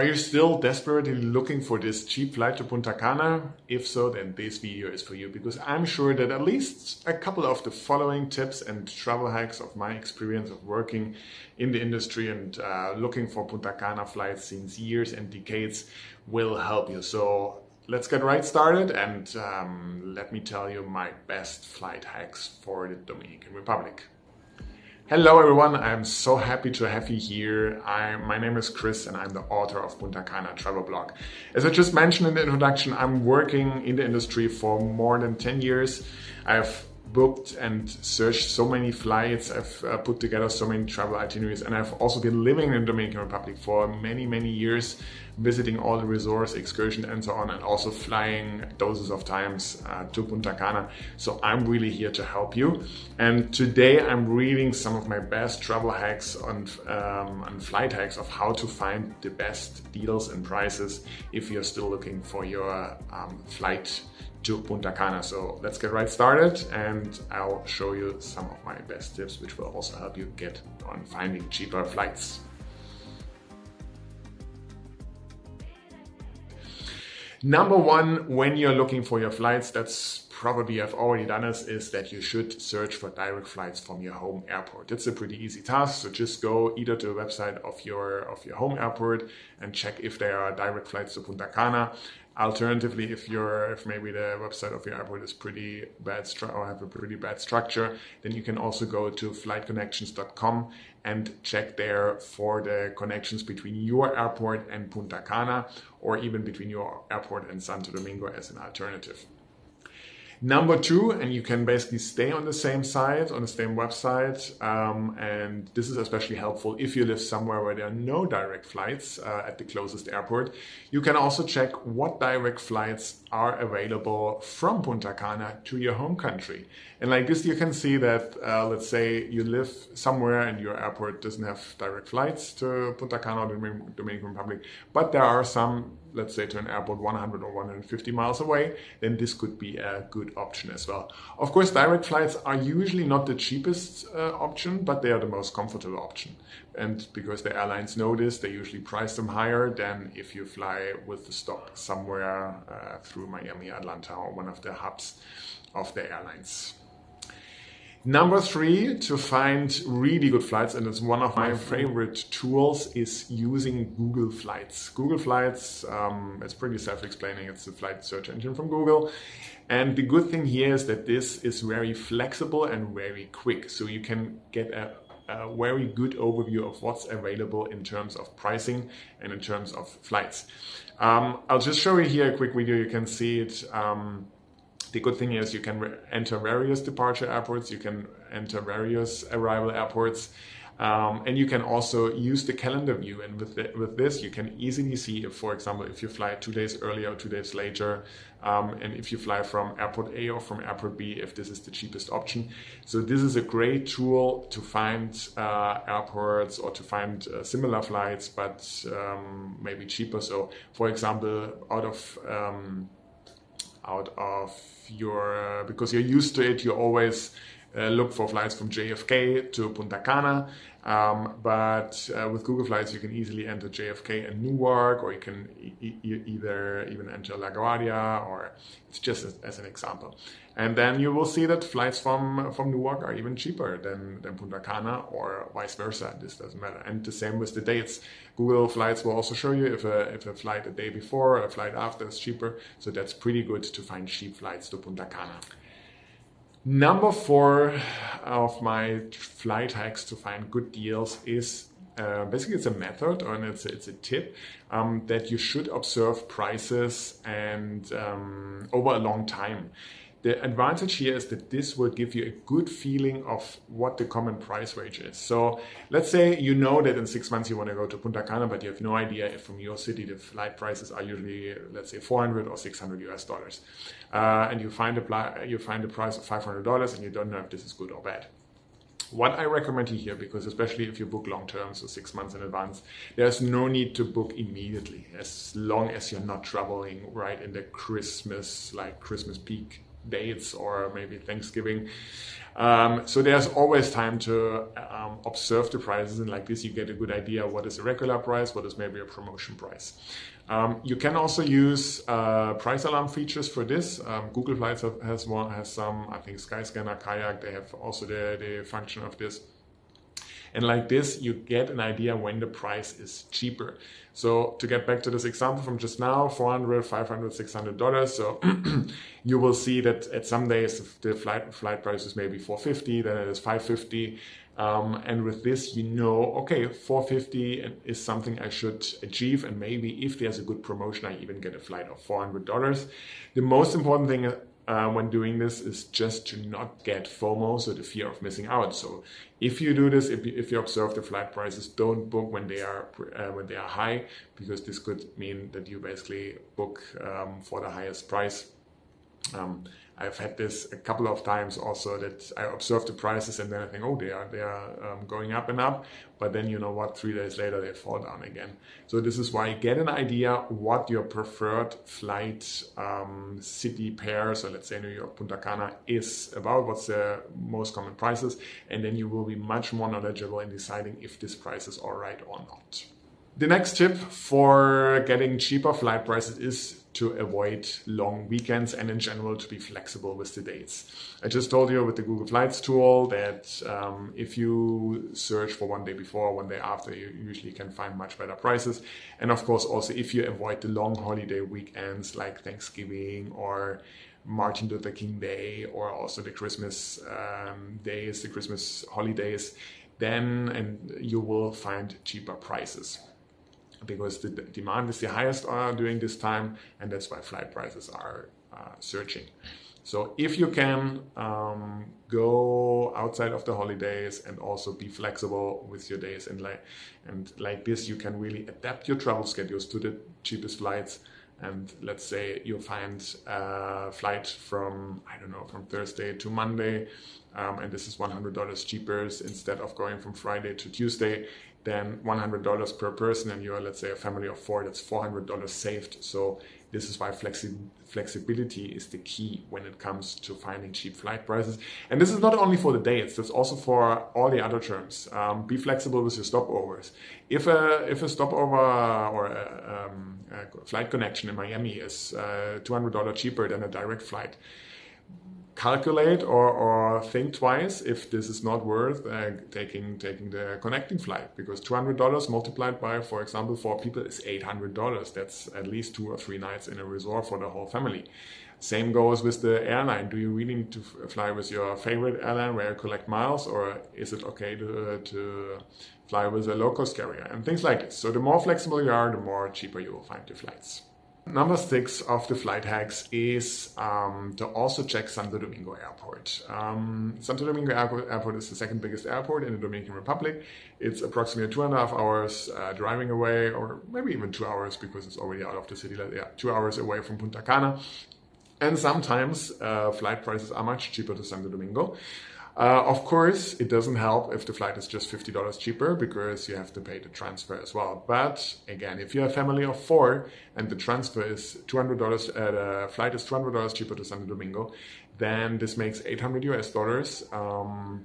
Are you still desperately looking for this cheap flight to Punta Cana? If so, then this video is for you, because I'm sure that at least a couple of the following tips and travel hacks of my experience of working in the industry and looking for Punta Cana flights since years and decades will help you. So let's get right started and let me tell you my best flight hacks for the Dominican Republic. Hello everyone, I'm so happy to have you here. My name is Chris and I'm the author of Punta Cana travel blog. As I just mentioned in the introduction, I'm working in the industry for more than 10 years. I've booked and searched so many flights, I've put together so many travel itineraries, and I've also been living in the Dominican Republic for many years, visiting all the resorts, excursions and so on, and also flying dozens of times to Punta Cana. So I'm really here to help you. And today I'm reading some of my best travel hacks on flight hacks of how to find the best deals and prices if you're still looking for your flight to Punta Cana. So let's get right started and I'll show you some of my best tips which will also help you get on finding cheaper flights. Number one, when you're looking for your flights, that's probably you've already done this, is that you should search for direct flights from your home airport. It's a pretty easy task, so just go either to the website of your home airport and check if there are direct flights to Punta Cana. Alternatively, if maybe the website of your airport is pretty bad or have a pretty bad structure, then you can also go to flightconnections.com and check there for the connections between your airport and Punta Cana, or even between your airport and Santo Domingo as an alternative. Number two, and you can basically stay on the same site, on the same website, and this is especially helpful if you live somewhere where there are no direct flights at the closest airport. You can also check what direct flights are available from Punta Cana to your home country. And like this, you can see that, let's say you live somewhere and your airport doesn't have direct flights to Punta Cana or the Dominican Republic, but there are some, let's say to an airport 100 or 150 miles away, then this could be a good option as well. Of course, direct flights are usually not the cheapest option, but they are the most comfortable option. And because the airlines know this, they usually price them higher than if you fly with the stop somewhere through Miami, Atlanta, or one of the hubs of the airlines. Number three, to find really good flights, and it's one of my favorite tools, is using Google Flights. Google Flights, it's pretty self-explaining. It's the flight search engine from Google. And the good thing here is that this is very flexible and very quick. So you can get a very good overview of what's available in terms of pricing and in terms of flights. I'll just show you here a quick video. You can see it. The good thing is you can enter various departure airports, you can enter various arrival airports, and you can also use the calendar view. And with this, you can easily see if, for example, if you fly 2 days earlier or 2 days later, and if you fly from airport A or from airport B, if this is the cheapest option. So this is a great tool to find airports or to find similar flights, but maybe cheaper. So, for example, out of your, because you're used to it, you always look for flights from JFK to Punta Cana, but with Google Flights you can easily enter JFK and Newark, or you can either even enter LaGuardia, or it's just as an example. And then you will see that flights from Newark are even cheaper than Punta Cana, or vice versa. This doesn't matter. And the same with the dates. Google Flights will also show you if a flight a day before or a flight after is cheaper. So that's pretty good to find cheap flights to Punta Cana. Number four of my flight hacks to find good deals is basically it's a method, or it's a tip that you should observe prices and over a long time. The advantage here is that this will give you a good feeling of what the common price range is. So let's say you know that in 6 months you want to go to Punta Cana, but you have no idea if from your city the flight prices are usually, let's say, $400 or $600 US. And you find the price of $500 and you don't know if this is good or bad. What I recommend you here, because especially if you book long term, so 6 months in advance, there's no need to book immediately, as long as you're not traveling right in the Christmas peak dates or maybe Thanksgiving. So there's always time to observe the prices, and like this you get a good idea what is a regular price, what is maybe a promotion price. You can also use price alarm features for this. Google Flights has some, I think Skyscanner, Kayak, they have also the function of this. And like this, you get an idea when the price is cheaper. So to get back to this example from just now, $400, $500, $600. So you will see that at some days the flight price is maybe $450, then it is $550. And with this, you know, okay, $450 is something I should achieve. And maybe if there's a good promotion, I even get a flight of $400. The most important thing when doing this is just to not get FOMO, so the fear of missing out. So if you do this, if you observe the flight prices, don't book when they are high, because this could mean that you basically book for the highest price. I've had this a couple of times also, that I observe the prices and then I think, oh, they are going up and up, but then you know what, 3 days later they fall down again. So this is why get an idea what your preferred flight city pair, so let's say New York, Punta Cana, is about, what's the most common prices, and then you will be much more knowledgeable in deciding if this price is all right or not. The next tip for getting cheaper flight prices is to avoid long weekends and in general to be flexible with the dates. I just told you with the Google Flights tool that if you search for one day before, one day after, you usually can find much better prices. And of course also if you avoid the long holiday weekends like Thanksgiving or Martin Luther King Day or also the Christmas days, the Christmas holidays, then you will find cheaper prices, because the demand is the highest during this time, and that's why flight prices are surging. So if you can go outside of the holidays and also be flexible with your days, and like this you can really adapt your travel schedules to the cheapest flights. And let's say you find a flight from, I don't know, from Thursday to Monday, and this is $100 cheaper instead of going from Friday to Tuesday, then $100 per person, and you're, let's say, a family of 4, that's $400 saved. So this is why flexibility is the key when it comes to finding cheap flight prices. And this is not only for the dates, that's also for all the other terms. Be flexible with your stopovers. If a stopover or a flight connection in Miami is $200 cheaper than a direct flight, calculate or think twice if this is not worth taking the connecting flight, because $200 multiplied by, for example, 4 people is $800. That's at least 2 or 3 nights in a resort for the whole family. Same goes with the airline. Do you really need to fly with your favorite airline where you collect miles, or is it okay to fly with a low-cost carrier and things like this? So the more flexible you are, the more cheaper you will find the flights. Number 6 of the flight hacks is to also check Santo Domingo Airport. Santo Domingo Airport is the second biggest airport in the Dominican Republic. It's approximately 2.5 hours driving away, or maybe even 2 hours because it's already out of the city. 2 hours away from Punta Cana. And sometimes flight prices are much cheaper to Santo Domingo. Of course, it doesn't help if the flight is just $50 cheaper, because you have to pay the transfer as well. But again, if you're a family of 4 and the transfer is $200, the flight is $200 cheaper to Santo Domingo, then this makes $800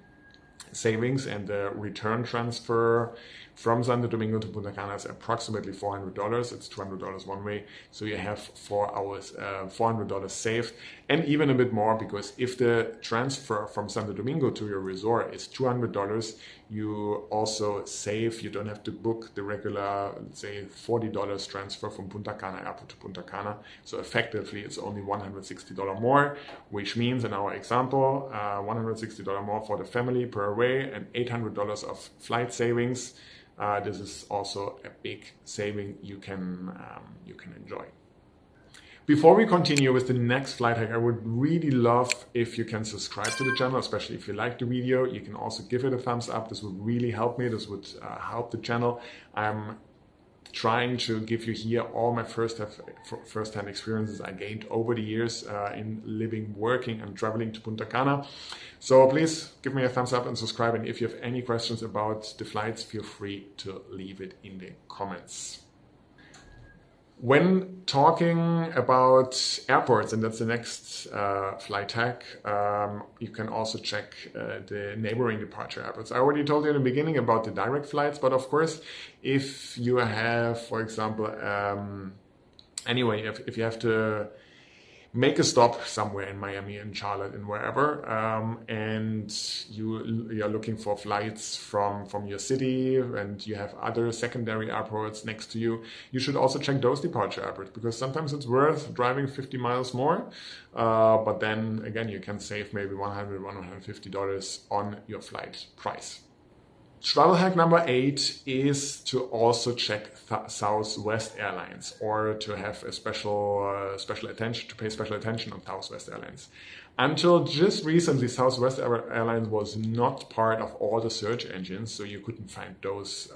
savings, and the return transfer from Santo Domingo to Punta Cana is approximately $400. It's $200 one way. So you have 4 hours, $400 saved, and even a bit more, because if the transfer from Santo Domingo to your resort is $200, you also save. You don't have to book the regular, let's say, $40 transfer from Punta Cana Airport to Punta Cana. So effectively, it's only $160 more, which means in our example, $160 more for the family per way and $800 of flight savings. This is also a big saving you can enjoy. Before we continue with the next flight hack, I would really love if you can subscribe to the channel, especially if you like the video. You can also give it a thumbs up. This would really help me. This would help the channel. I'm trying to give you here all my first-hand experiences I gained over the years in living, working, and traveling to Punta Cana. So please give me a thumbs up and subscribe. And if you have any questions about the flights, feel free to leave it in the comments. When talking about airports, and that's the next flight hack, you can also check the neighboring departure airports. I already told you in the beginning about the direct flights, but of course, if you have, for example, anyway, if you have to make a stop somewhere in Miami, in Charlotte, and wherever, and you're looking for flights from your city, and you have other secondary airports next to you, you should also check those departure airports, because sometimes it's worth driving 50 miles more, but then again, you can save maybe $100, $150 on your flight price. Travel hack number 8 is to also check Southwest Airlines, or to have a special attention, to pay special attention on Southwest Airlines. Until just recently, Southwest Airlines was not part of all the search engines, so you couldn't find those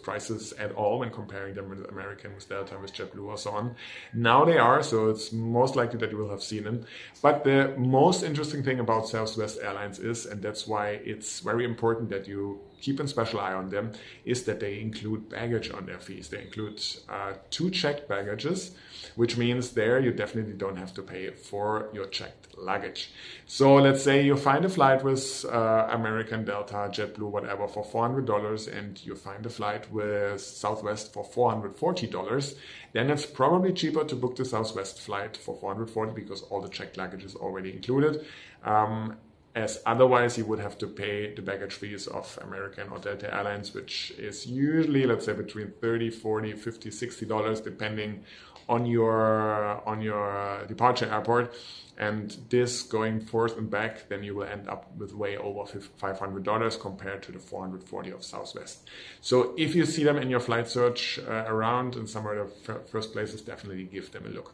prices at all when comparing them with American, with Delta, with JetBlue, or so on. Now they are, so it's most likely that you will have seen them. But the most interesting thing about Southwest Airlines is, and that's why it's very important that you keep a special eye on them, is that they include baggage on their fees. They include 2 checked baggages, which means there you definitely don't have to pay for your checked luggage. So let's say you find a flight with American, Delta, JetBlue, whatever, for $400, and you find a flight with Southwest for $440, then it's probably cheaper to book the Southwest flight for $440 because all the checked luggage is already included. As otherwise you would have to pay the baggage fees of American or Delta Airlines, which is usually, let's say, between $30, $40, $50, $60, depending on your departure airport. And this going forth and back, then you will end up with way over $500 compared to the $440 of Southwest. So if you see them in your flight search around in some of the first places, definitely give them a look.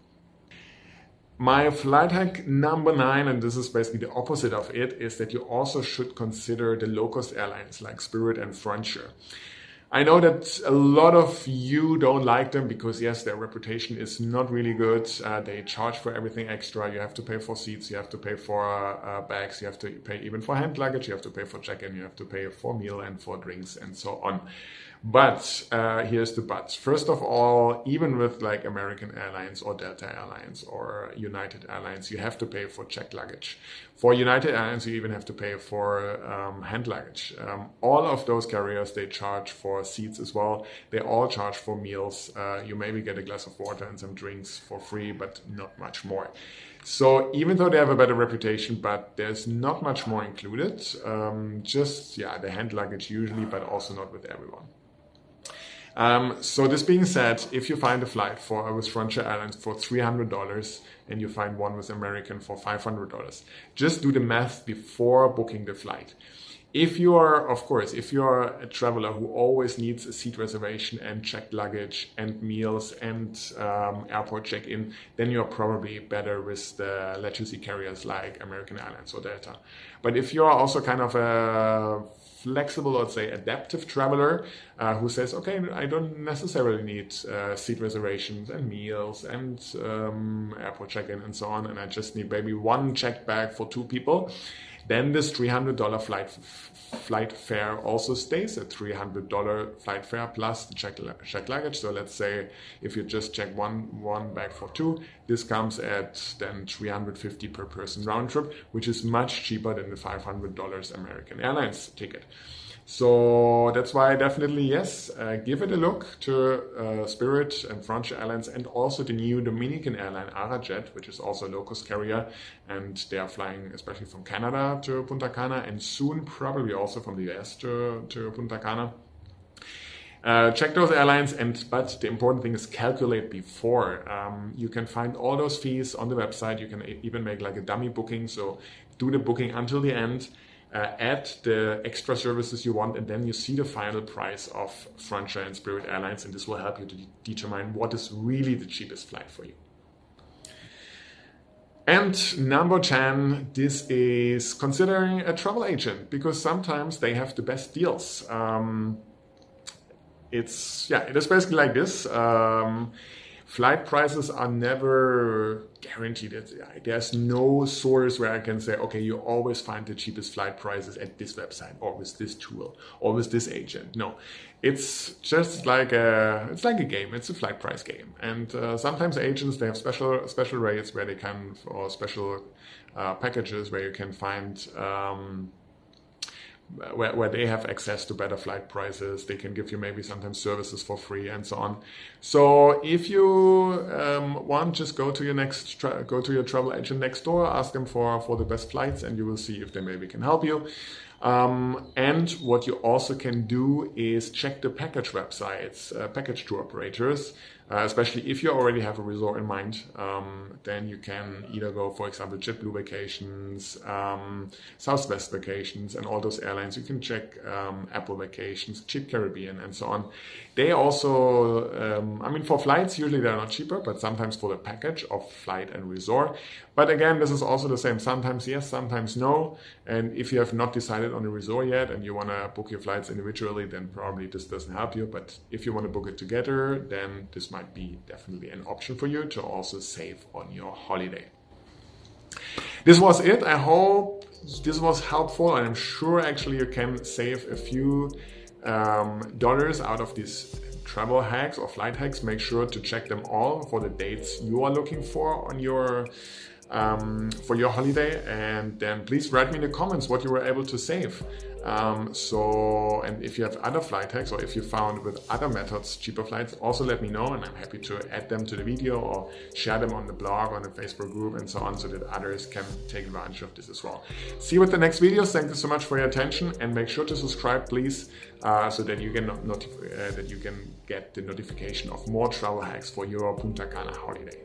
My flight hack number 9, and this is basically the opposite of it, is that you also should consider the low-cost airlines like Spirit and Frontier. I know that a lot of you don't like them because, yes, their reputation is not really good. They charge for everything extra. You have to pay for seats, you have to pay for bags, you have to pay even for hand luggage, you have to pay for check-in, you have to pay for meal and for drinks and so on. But here's the but. First of all, even with like American Airlines or Delta Airlines or United Airlines, you have to pay for checked luggage. For United Airlines, you even have to pay for hand luggage. All of those carriers, they charge for seats as well. They all charge for meals. You maybe get a glass of water and some drinks for free, but not much more. So even though they have a better reputation, but there's not much more included. Just, yeah, the hand luggage usually, but also not with everyone. So this being said, if you find a flight with Frontier Airlines for $300 and you find one with American for $500, just do the math before booking the flight. If you are a traveler who always needs a seat reservation and checked luggage and meals and airport check-in, then you're probably better with the legacy carriers like American Airlines or Delta. But if you're also kind of a flexible, let's say adaptive traveler who says, okay, I don't necessarily need seat reservations and meals and airport check-in and so on, and I just need maybe one checked bag for 2 people, then this $300 flight fare also stays at $300 flight fare plus the checked luggage. So let's say if you just check one bag for 2, this comes at then $350 per person round trip, which is much cheaper than the $500 American Airlines ticket. So that's why definitely, yes, give it a look to Spirit and Frontier Airlines, and also the new Dominican airline Arajet, which is also a low-cost carrier, and they are flying especially from Canada to Punta Cana, and soon probably also from the US to Punta Cana. Check those airlines, but the important thing is calculate before. You can find all those fees on the website. You can even make like a dummy booking, so do the booking until the end. Add the extra services you want, and then you see the final price of Frontier and Spirit Airlines, and this will help you to determine what is really the cheapest flight for you. And number 10, this is considering a travel agent, because sometimes they have the best deals. It is basically like this. flight prices are never guaranteed. There's no source where I can say, okay, you always find the cheapest flight prices at this website or with this tool or with this agent. No, it's just like a game. It's a flight price game. And sometimes agents, they have special rates where they can, or special packages where you can find where they have access to better flight prices. They can give you maybe sometimes services for free and so on. So if you want, just go to your travel agent next door, ask them for the best flights, and you will see if they maybe can help you. And what you also can do is check the package websites, package tour operators, especially if you already have a resort in mind. Then you can either go, for example, JetBlue Vacations, Southwest Vacations, and all those airlines. You can check Apple Vacations, Cheap Caribbean, and so on. They also, for flights, usually they're not cheaper, but sometimes for the package of flight and resort. But again, this is also the same. Sometimes yes, sometimes no. And if you have not decided on a resort yet and you want to book your flights individually, then probably this doesn't help you. But if you want to book it together, then this might be definitely an option for you to also save on your holiday. This was it. I hope this was helpful, and I'm sure actually you can save a few dollars out of these travel hacks or flight hacks. Make sure to check them all for the dates you are looking for on your for your holiday, and then please write me in the comments what you were able to save. And if you have other flight hacks, or if you found with other methods cheaper flights, also let me know, and I'm happy to add them to the video or share them on the blog, on the Facebook group, and so on, so that others can take advantage of this as well. See you with the next videos. Thank you so much for your attention, and make sure to subscribe, please, so that you can get the notification of more travel hacks for your Punta Cana holiday.